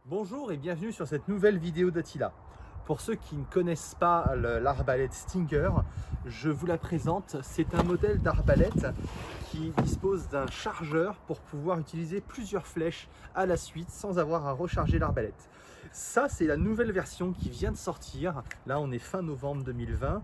Bonjour et bienvenue sur cette nouvelle vidéo d'Attila. Pour ceux qui ne connaissent pas l'arbalète Stinger, je vous la présente. C'est un modèle d'arbalète qui dispose d'un chargeur pour pouvoir utiliser plusieurs flèches à la suite sans avoir à recharger l'arbalète. Ça, c'est la nouvelle version qui vient de sortir. Là, on est fin novembre 2020.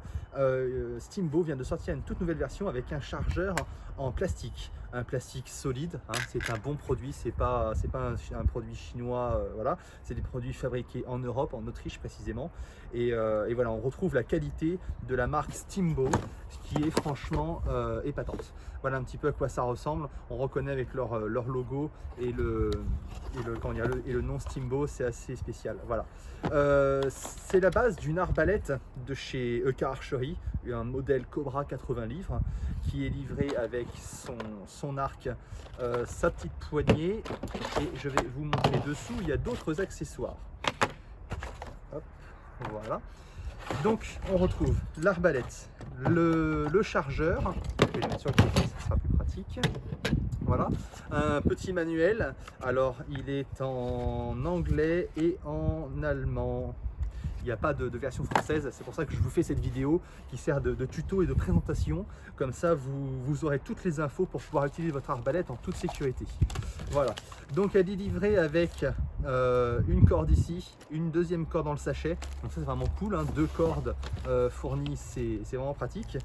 Steambo vient de sortir une toute nouvelle version avec un chargeur en plastique. Un plastique solide, hein, c'est un bon produit, c'est pas un produit chinois, voilà, c'est des produits fabriqués en Europe, en Autriche précisément, et voilà, on retrouve la qualité de la marque Steambo, qui est franchement épatante. Voilà un petit peu à quoi ça ressemble, on reconnaît avec leur logo et le nom Steambo, c'est assez spécial. Voilà, c'est la base d'une arbalète de chez EK Archery, un modèle Cobra 80 livres, qui est livré avec son arc, sa petite poignée, et je vais vous montrer dessous, il y a d'autres accessoires. Hop, voilà. Donc on retrouve l'arbalète, le chargeur, je vais le mettre sur le côté, ça sera plus pratique. Voilà, un petit manuel, alors il est en anglais et en allemand. Il n'y a pas de version française, c'est pour ça que je vous fais cette vidéo qui sert de tuto et de présentation. Comme ça, vous aurez toutes les infos pour pouvoir utiliser votre arbalète en toute sécurité. Voilà, donc elle est livrée avec une corde ici, une deuxième corde dans le sachet. Donc ça, c'est vraiment cool, hein. Deux cordes fournies, c'est vraiment pratique.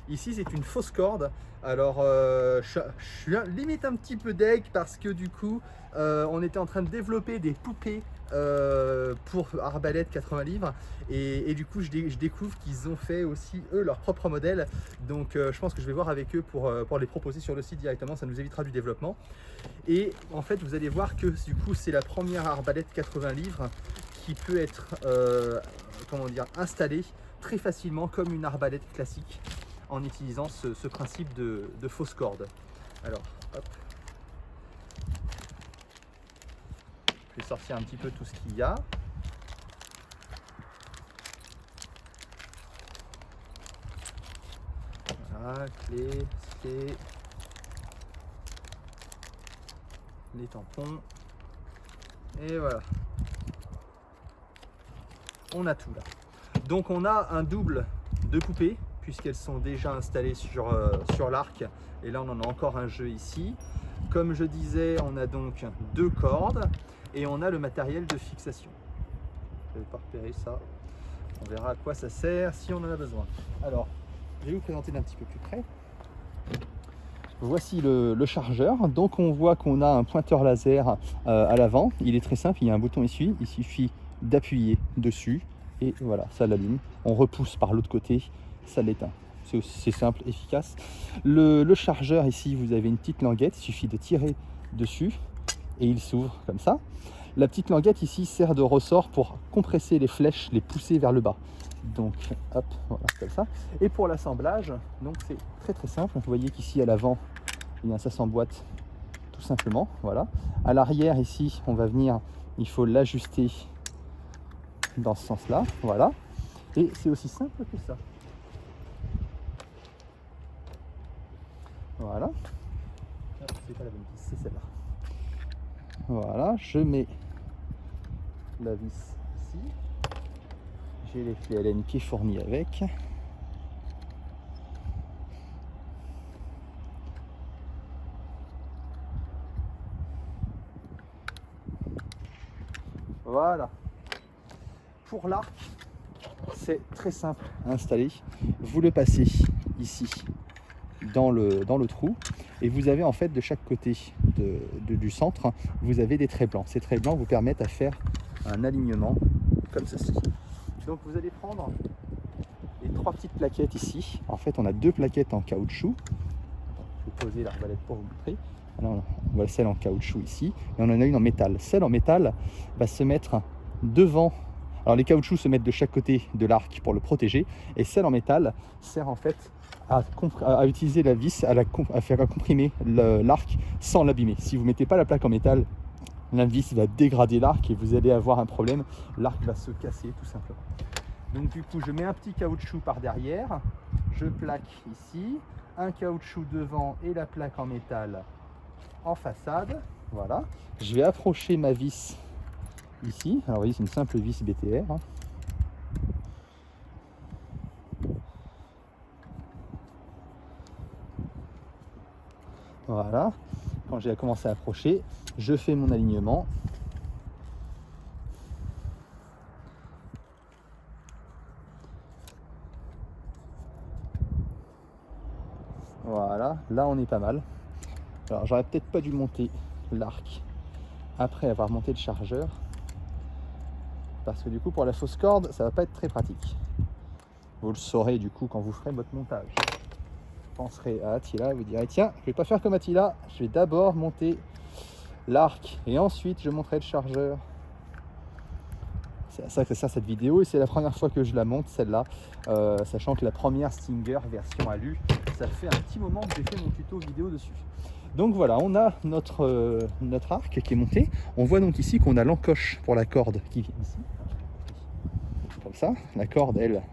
Ici, c'est une fausse corde. Alors, je suis limite un petit peu deg parce que du coup, on était en train de développer des poupées pour arbalète 80 livres et du coup je découvre qu'ils ont fait aussi eux leur propre modèle, donc je pense que je vais voir avec eux pour les proposer sur le site directement, ça nous évitera du développement. Et en fait vous allez voir que du coup c'est la première arbalète 80 livres qui peut être comment dire, installée très facilement comme une arbalète classique en utilisant ce principe de fausse corde. Alors hop, je vais sortir un petit peu tout ce qu'il y a. Voilà, clé, les tampons. Et voilà. On a tout là. Donc on a un double de poupées, puisqu'elles sont déjà installées sur l'arc. Et là on en a encore un jeu ici. Comme je disais, on a donc deux cordes. Et on a le matériel de fixation. Je ne vais pas repérer ça. On verra à quoi ça sert si on en a besoin. Alors, je vais vous présenter d'un petit peu plus près. Voici le chargeur. Donc on voit qu'on a un pointeur laser à l'avant. Il est très simple, il y a un bouton essuie. Il suffit d'appuyer dessus et voilà, ça l'allume. On repousse par l'autre côté, ça l'éteint. C'est simple, efficace. Le chargeur ici, vous avez une petite languette. Il suffit de tirer dessus et il s'ouvre comme ça. La petite languette ici sert de ressort pour compresser les flèches, les pousser vers le bas. Donc hop, voilà, comme ça. Et pour l'assemblage, donc c'est très simple. Vous voyez qu'ici à l'avant, eh bien, ça s'emboîte tout simplement. Voilà. À l'arrière ici, on va venir, il faut l'ajuster dans ce sens-là. Voilà. Et c'est aussi simple que ça. Voilà. C'est pas la bonne vis, c'est celle-là. Voilà, je mets la vis ici. J'ai les clés Allen qui est fournies avec. Voilà. Pour l'arc, c'est très simple à installer. Vous le passez ici dans le trou et vous avez en fait de chaque côté du centre, vous avez des traits blancs. Ces traits blancs vous permettent à faire un alignement comme ceci. Donc vous allez prendre les trois petites plaquettes ici. En fait on a deux plaquettes en caoutchouc. Je vais poser l'arbalète pour vous montrer. Alors, on voit celle en caoutchouc ici et on en a une en métal. Celle en métal va se mettre devant. Alors les caoutchoucs se mettent de chaque côté de l'arc pour le protéger et celle en métal sert en fait à utiliser la vis, à faire comprimer l'arc sans l'abîmer. Si vous ne mettez pas la plaque en métal, la vis va dégrader l'arc et vous allez avoir un problème. L'arc va se casser tout simplement. Donc du coup, je mets un petit caoutchouc par derrière, je plaque ici, un caoutchouc devant et la plaque en métal en façade. Voilà. Je vais approcher ma vis ici. Alors vous voyez, c'est une simple vis BTR. Hein. Voilà. Quand j'ai commencé à approcher, je fais mon alignement. Voilà, là on est pas mal. Alors j'aurais peut-être pas dû monter l'arc après avoir monté le chargeur, parce que du coup pour la fausse corde ça va pas être très pratique. Vous le saurez du coup quand vous ferez votre montage. Vous penserez à Attila, vous direz tiens, je vais pas faire comme Attila, je vais d'abord monter l'arc et ensuite je monterai le chargeur. C'est à ça que sert cette vidéo et c'est la première fois que je la monte celle-là, sachant que la première Stinger version Alu, ça fait un petit moment que j'ai fait mon tuto vidéo dessus. Donc voilà, on a notre arc qui est monté. On voit donc ici qu'on a l'encoche pour la corde qui vient ici. Comme ça, la corde elle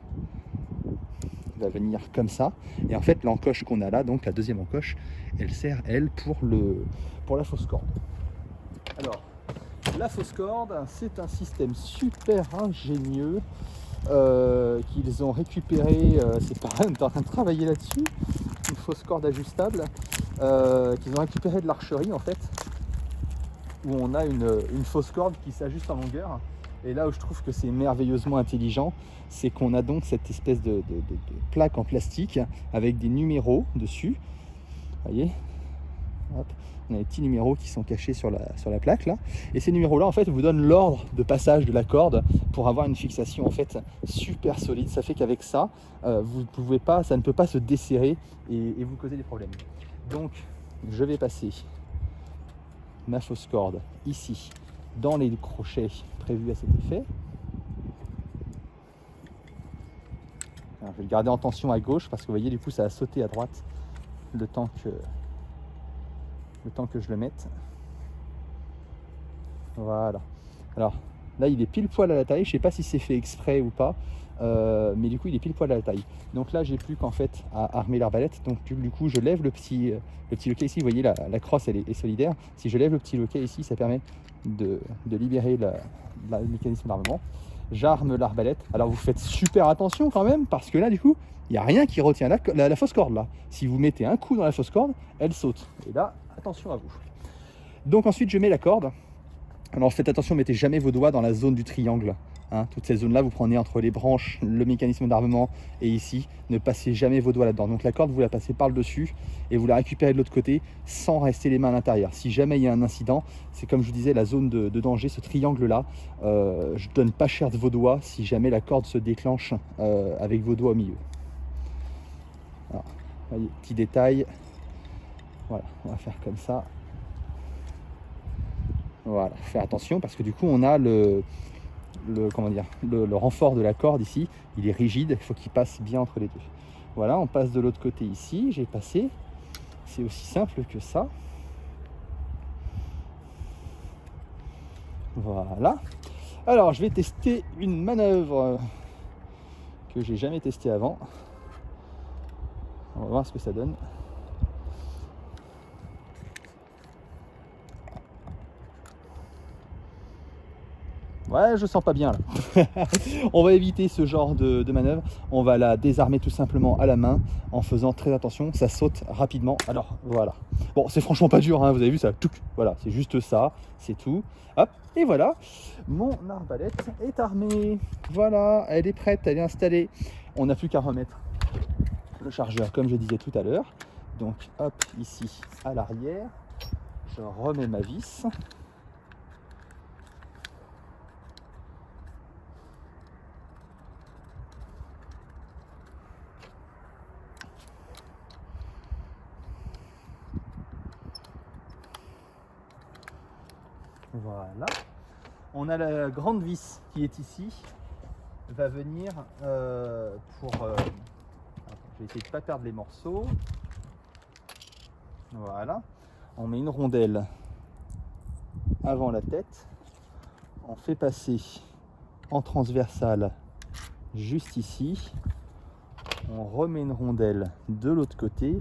va venir comme ça. Et en fait l'encoche qu'on a là, donc la deuxième encoche, elle sert elle pour la fausse corde. Alors, la fausse corde, c'est un système super ingénieux qu'ils ont récupéré, c'est pareil, on est en train de travailler là-dessus, une fausse corde ajustable qu'ils ont récupéré de l'archerie en fait, où on a une fausse corde qui s'ajuste en longueur. Et là où je trouve que c'est merveilleusement intelligent, c'est qu'on a donc cette espèce de plaque en plastique avec des numéros dessus. Vous voyez, hop, on a des petits numéros qui sont cachés sur la plaque là. Et ces numéros là en fait vous donnent l'ordre de passage de la corde pour avoir une fixation en fait super solide. Ça fait qu'avec ça, vous pouvez pas, ça ne peut pas se desserrer et vous causer des problèmes. Donc je vais passer ma fausse corde ici dans les crochets prévus à cet effet. Alors, je vais le garder en tension à gauche parce que vous voyez du coup ça a sauté à droite le temps que je le mette. Voilà. Alors là il est pile poil à la taille, je sais pas si c'est fait exprès ou pas, mais du coup il est pile poil à la taille. Donc là j'ai plus qu'en fait à armer l'arbalète. Donc du coup je lève le petit loquet ici, vous voyez la crosse elle est solidaire. Si je lève le petit loquet ici, ça permet de libérer le mécanisme d'armement. J'arme l'arbalète. Alors vous faites super attention quand même, parce que là du coup il n'y a rien qui retient la fausse corde là. Si vous mettez un coup dans la fausse corde, elle saute. Et là, attention à vous. Donc ensuite je mets la corde. Alors faites attention, mettez jamais vos doigts dans la zone du triangle. Hein, toute cette zone là, vous prenez entre les branches, le mécanisme d'armement et ici, ne passez jamais vos doigts là-dedans. Donc la corde, vous la passez par le dessus et vous la récupérez de l'autre côté sans rester les mains à l'intérieur. Si jamais il y a un incident, c'est comme je vous disais, la zone de danger, ce triangle là, je donne pas cher de vos doigts si jamais la corde se déclenche avec vos doigts au milieu. Alors, voyez, petit détail. Voilà, on va faire comme ça. Voilà, faire attention parce que du coup on a le renfort de la corde ici, il est rigide, il faut qu'il passe bien entre les deux. Voilà, on passe de l'autre côté ici, j'ai passé, c'est aussi simple que ça. Voilà. Alors je vais tester une manœuvre que j'ai jamais testée avant. On va voir ce que ça donne. Ouais, je sens pas bien là. On va éviter ce genre de manœuvre. On va la désarmer tout simplement à la main en faisant très attention. Ça saute rapidement. Alors voilà. Bon, c'est franchement pas dur, hein, vous avez vu ça. Voilà, c'est juste ça, c'est tout. Hop, et voilà. Mon arbalète est armée. Voilà, elle est prête, elle est installée. On n'a plus qu'à remettre le chargeur comme je disais tout à l'heure. Donc hop, ici à l'arrière, je remets ma vis. Voilà, on a la grande vis qui est ici, va venir pour... je vais essayer de ne pas perdre les morceaux. Voilà, on met une rondelle avant la tête, on fait passer en transversale juste ici, on remet une rondelle de l'autre côté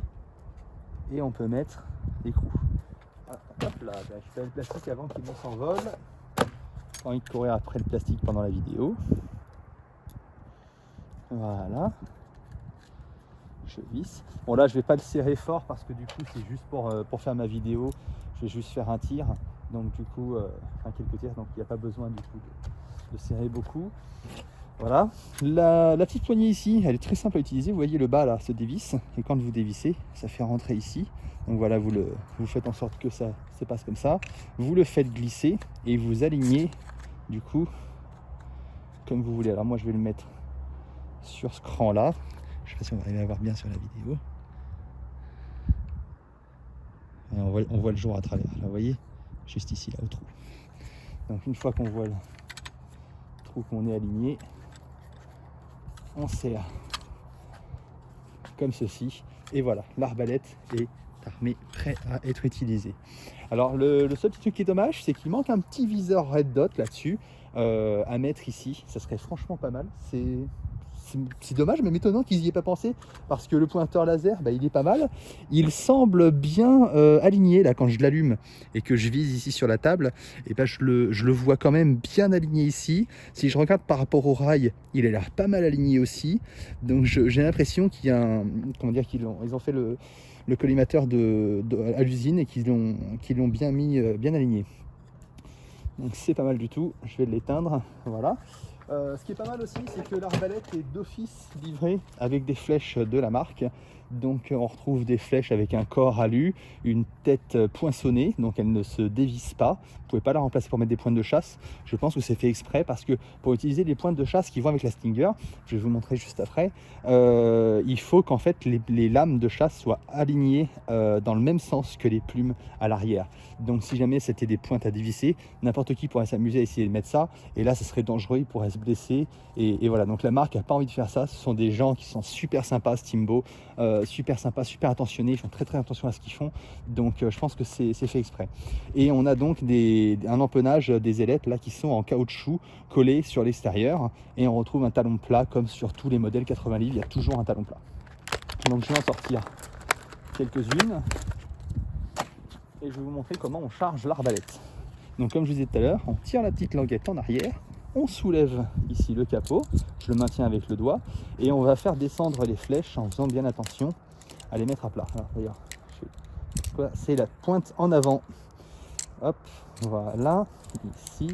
et on peut mettre l'écrou. Hop là, je fais le plastique avant qu'il s'envole. Pas envie de courir après le plastique pendant la vidéo. Voilà. Je visse. Bon là je vais pas le serrer fort parce que du coup c'est juste pour faire ma vidéo. Je vais juste faire un tir. Donc du coup, enfin quelques tirs, donc il n'y a pas besoin du coup de serrer beaucoup. Voilà. La petite poignée ici, elle est très simple à utiliser. Vous voyez le bas là se dévisse. Et quand vous dévissez, ça fait rentrer ici. Donc voilà, vous faites en sorte que ça se passe comme ça. Vous le faites glisser et vous alignez du coup comme vous voulez. Alors moi je vais le mettre sur ce cran là. Je ne sais pas si on va arriver à voir bien sur la vidéo. Et on voit le jour à travers. Là vous voyez, juste ici là au trou. Donc une fois qu'on voit le trou qu'on est aligné, on serre comme ceci. Et voilà, l'arbalète est armée, prêt à être utilisée. Alors le seul petit truc qui est dommage, c'est qu'il manque un petit viseur red dot là-dessus à mettre ici. Ça serait franchement pas mal. C'est dommage, même étonnant qu'ils n'y aient pas pensé, parce que le pointeur laser, il est pas mal. Il semble bien aligné là quand je l'allume et que je vise ici sur la table. Et je le vois quand même bien aligné ici. Si je regarde par rapport au rail, il a l'air pas mal aligné aussi. Donc j'ai l'impression qu'il y a ils ont fait le collimateur à l'usine et qu'ils l'ont bien mis, bien aligné. Donc c'est pas mal du tout. Je vais l'éteindre. Voilà. Ce qui est pas mal aussi, c'est que l'arbalète est d'office livrée avec des flèches de la marque. Donc on retrouve des flèches avec un corps alu, une tête poinçonnée, donc elle ne se dévisse pas. Vous ne pouvez pas la remplacer pour mettre des pointes de chasse. Je pense que c'est fait exprès parce que pour utiliser les pointes de chasse qui vont avec la Stinger, je vais vous montrer juste après, il faut qu'en fait les lames de chasse soient alignées dans le même sens que les plumes à l'arrière. Donc si jamais c'était des pointes à dévisser, n'importe qui pourrait s'amuser à essayer de mettre ça, et là ça serait dangereux, il pourrait se blesser, et voilà. Donc la marque n'a pas envie de faire ça. Ce sont des gens qui sont super sympas, Steambo, super sympas, super attentionnés, ils font très attention à ce qu'ils font, donc je pense que c'est fait exprès. Et on a donc un empennage des ailettes là qui sont en caoutchouc collés sur l'extérieur, et on retrouve un talon plat comme sur tous les modèles 80 livres, il y a toujours un talon plat. Donc je vais en sortir quelques-unes et je vais vous montrer comment on charge l'arbalète. Donc comme je vous disais tout à l'heure, on tire la petite languette en arrière, on soulève ici le capot, je le maintiens avec le doigt, et on va faire descendre les flèches en faisant bien attention à les mettre à plat. Alors d'ailleurs, c'est la pointe en avant. Hop, voilà, ici.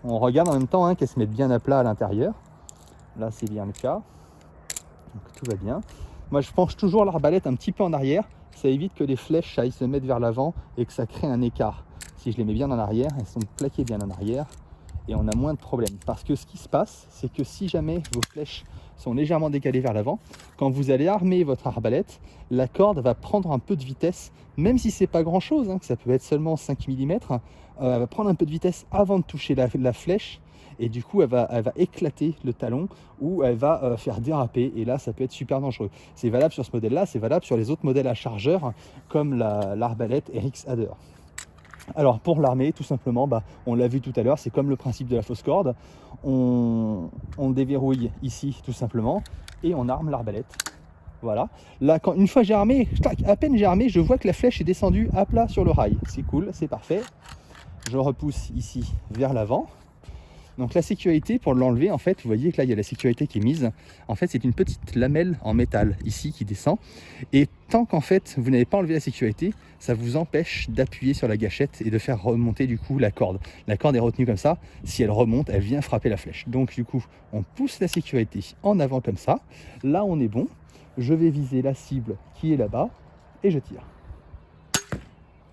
On regarde en même temps qu'elles se mettent bien à plat à l'intérieur. Là c'est bien le cas, donc tout va bien. Moi je penche toujours l'arbalète un petit peu en arrière, ça évite que les flèches aillent se mettre vers l'avant et que ça crée un écart. Si je les mets bien en arrière, elles sont plaquées bien en arrière et on a moins de problèmes. Parce que ce qui se passe, c'est que si jamais vos flèches sont légèrement décalées vers l'avant, quand vous allez armer votre arbalète, la corde va prendre un peu de vitesse, même si c'est pas grand chose, que ça peut être seulement 5 mm, elle va prendre un peu de vitesse avant de toucher la flèche, et du coup elle va éclater le talon, ou elle va faire déraper, et là ça peut être super dangereux. C'est valable sur ce modèle là, c'est valable sur les autres modèles à chargeur comme l'arbalète RX Adder. Alors pour l'armer, tout simplement, on l'a vu tout à l'heure, c'est comme le principe de la fausse corde, on déverrouille ici tout simplement et on arme l'arbalète. Voilà, là une fois j'ai armé, à peine j'ai armé, je vois que la flèche est descendue à plat sur le rail, c'est cool, c'est parfait. Je repousse ici vers l'avant. Donc la sécurité, pour l'enlever, en fait, vous voyez que là il y a la sécurité qui est mise. En fait, c'est une petite lamelle en métal ici qui descend. Et tant qu'en fait vous n'avez pas enlevé la sécurité, ça vous empêche d'appuyer sur la gâchette et de faire remonter du coup la corde. La corde est retenue comme ça. Si elle remonte, elle vient frapper la flèche. Donc du coup, on pousse la sécurité en avant comme ça. Là, on est bon. Je vais viser la cible qui est là-bas et je tire.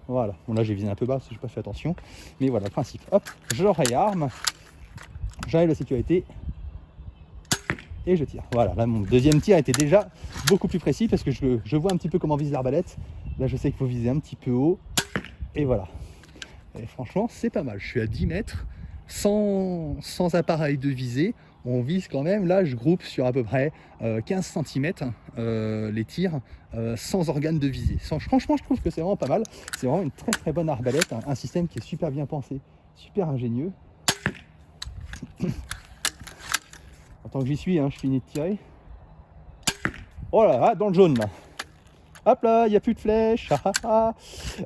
Voilà. Bon là j'ai visé un peu bas parce que j'ai pas fait attention. Mais voilà le principe. Hop, je réarme. J'enlève la sécurité et je tire. Voilà, là mon deuxième tir était déjà beaucoup plus précis parce que je vois un petit peu comment vise l'arbalète. Là je sais qu'il faut viser un petit peu haut et voilà. Et franchement c'est pas mal, je suis à 10 mètres sans appareil de visée. On vise quand même, là je groupe sur à peu près 15 cm les tirs sans organe de visée. Franchement je trouve que c'est vraiment pas mal. C'est vraiment une très bonne arbalète, un système qui est super bien pensé, super ingénieux. En tant que j'y suis, je finis de tirer. Oh là là, dans le jaune là. Hop là, il n'y a plus de flèches.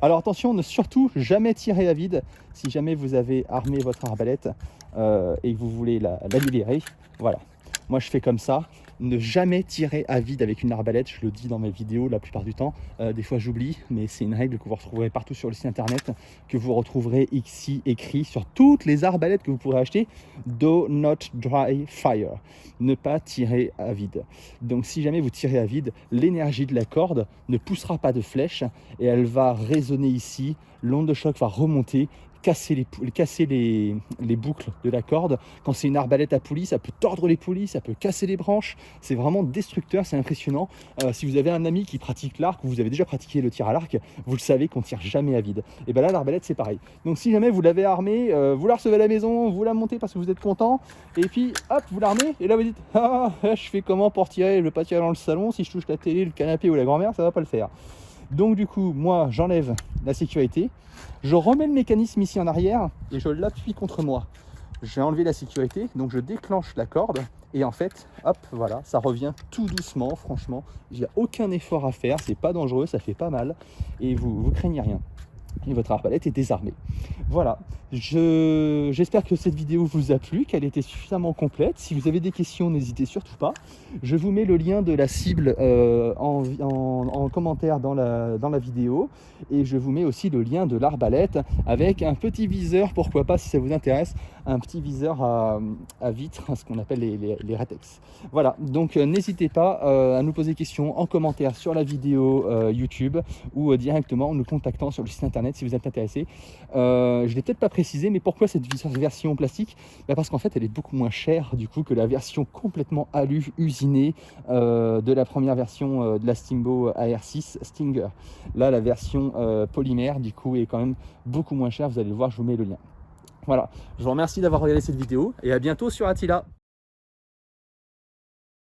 Alors attention, ne surtout jamais tirer à vide. Si jamais vous avez armé votre arbalète et que vous voulez la libérer, voilà. Moi je fais comme ça. Ne jamais tirer à vide avec une arbalète, je le dis dans mes vidéos la plupart du temps, des fois j'oublie, mais c'est une règle que vous retrouverez partout sur le site internet, que vous retrouverez ici écrit sur toutes les arbalètes que vous pourrez acheter. Do not dry fire, ne pas tirer à vide. Donc si jamais vous tirez à vide, l'énergie de la corde ne poussera pas de flèche et elle va résonner ici, l'onde de choc va remonter, casser les boucles de la corde. Quand c'est une arbalète à poulie, ça peut tordre les poulies, ça peut casser les branches. C'est vraiment destructeur, c'est impressionnant. Si vous avez un ami qui pratique l'arc, ou vous avez déjà pratiqué le tir à l'arc, vous le savez qu'on tire jamais à vide. Et bien là, l'arbalète, c'est pareil. Donc si jamais vous l'avez armée, vous la recevez à la maison, vous la montez parce que vous êtes content, et puis hop, vous l'armez, et là vous dites « Ah, je fais comment pour tirer? Je ne vais pas tirer dans le salon, si je touche la télé, le canapé ou la grand-mère, ça ne va pas le faire. » Donc du coup, moi, j'enlève la sécurité, je remets le mécanisme ici en arrière et je l'appuie contre moi. J'ai enlevé la sécurité, donc je déclenche la corde et en fait, hop, voilà, ça revient tout doucement, franchement. Il n'y a aucun effort à faire, c'est pas dangereux, ça fait pas mal et vous craignez rien. Et votre arbalète est désarmée. Voilà, j'espère que cette vidéo vous a plu, qu'elle était suffisamment complète. Si vous avez des questions, n'hésitez surtout pas. Je vous mets le lien de la cible en commentaire dans la vidéo. Et je vous mets aussi le lien de l'arbalète avec un petit viseur, pourquoi pas si ça vous intéresse, un petit viseur à vitre, ce qu'on appelle les Ratex. Voilà, donc n'hésitez pas à nous poser des questions en commentaire sur la vidéo YouTube ou directement en nous contactant sur le site internet si vous êtes intéressé. Je ne l'ai peut-être pas précisé, mais pourquoi cette version plastique? Parce qu'en fait elle est beaucoup moins chère du coup que la version complètement alu usinée de la première version de la Steamboat AR6 Stinger. Là la version polymère du coup est quand même beaucoup moins chère, vous allez le voir, je vous mets le lien. Voilà, je vous remercie d'avoir regardé cette vidéo et à bientôt sur Attila.